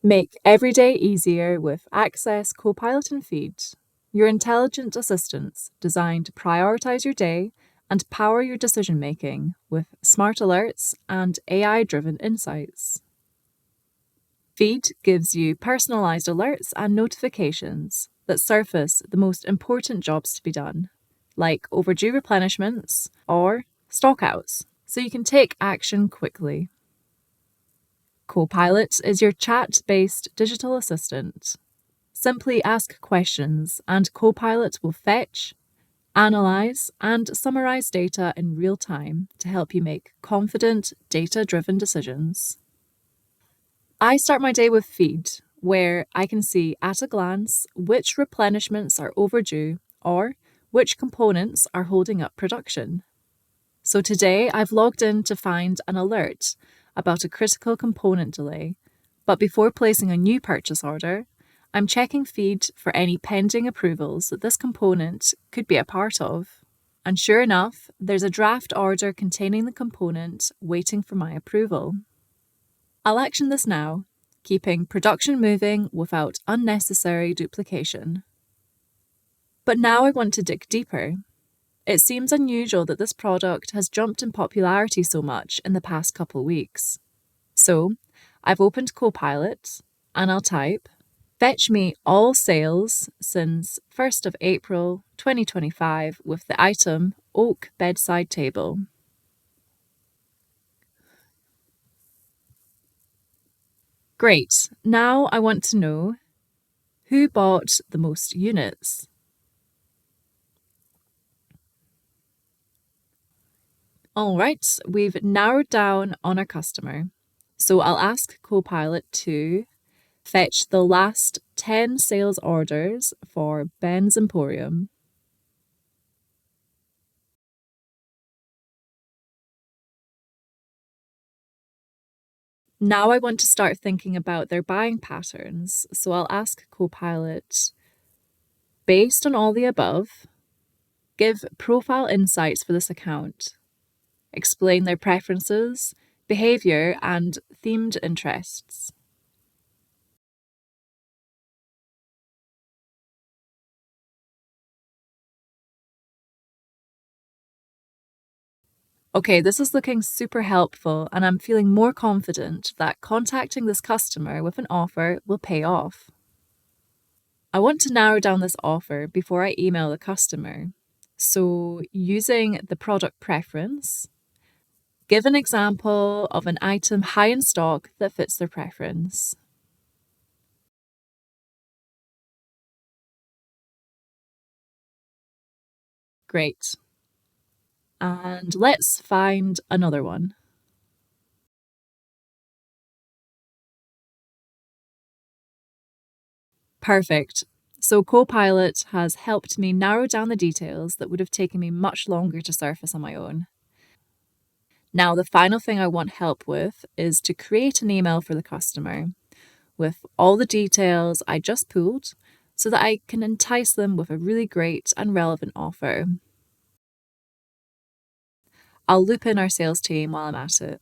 Make every day easier with Access Copilot and Feed, your intelligent assistants designed to prioritize your day and power your decision making with smart alerts and AI-driven insights. Feed gives you personalised alerts and notifications that surface the most important jobs to be done, like overdue replenishments or stockouts, so you can take action quickly. Copilot is your chat-based digital assistant. Simply ask questions and Copilot will fetch, analyze, and summarize data in real time to help you make confident, data-driven decisions. I start my day with Feed, where I can see at a glance which replenishments are overdue or which components are holding up production. So today I've logged in to find an alert about a critical component delay, but before placing a new purchase order, I'm checking Feed for any pending approvals that this component could be a part of. And sure enough, there's a draft order containing the component waiting for my approval. I'll action this now, keeping production moving without unnecessary duplication. But now I want to dig deeper. It seems unusual that this product has jumped in popularity so much in the past couple weeks. So I've opened Copilot and I'll type, fetch me all sales since 1st of April 2025 with the item oak bedside table. Great, now I want to know who bought the most units. All right, we've narrowed down on our customer. So I'll ask Copilot to fetch the last 10 sales orders for Ben's Emporium. Now I want to start thinking about their buying patterns. So I'll ask Copilot, based on all the above, give profile insights for this account. Explain their preferences, behavior, and themed interests. Okay, this is looking super helpful, and I'm feeling more confident that contacting this customer with an offer will pay off. I want to narrow down this offer before I email the customer. So, using the product preference, give an example of an item high in stock that fits their preference. Great. And let's find another one. Perfect. So Copilot has helped me narrow down the details that would have taken me much longer to surface on my own. Now, the final thing I want help with is to create an email for the customer with all the details I just pulled so that I can entice them with a really great and relevant offer. I'll loop in our sales team while I'm at it.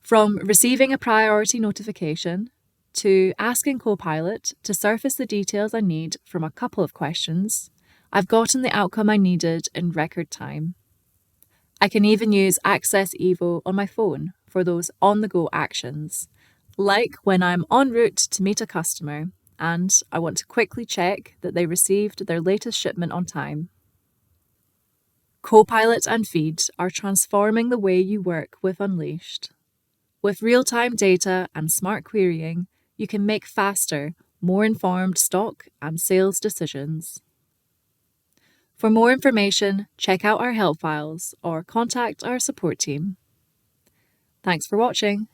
From receiving a priority notification to asking Copilot to surface the details I need from a couple of questions, I've gotten the outcome I needed in record time. I can even use Access Evo on my phone for those on-the-go actions, like when I'm en route to meet a customer and I want to quickly check that they received their latest shipment on time. Copilot and Feed are transforming the way you work with Unleashed. With real-time data and smart querying, you can make faster, more informed stock and sales decisions. For more information, check out our help files or contact our support team. Thanks for watching.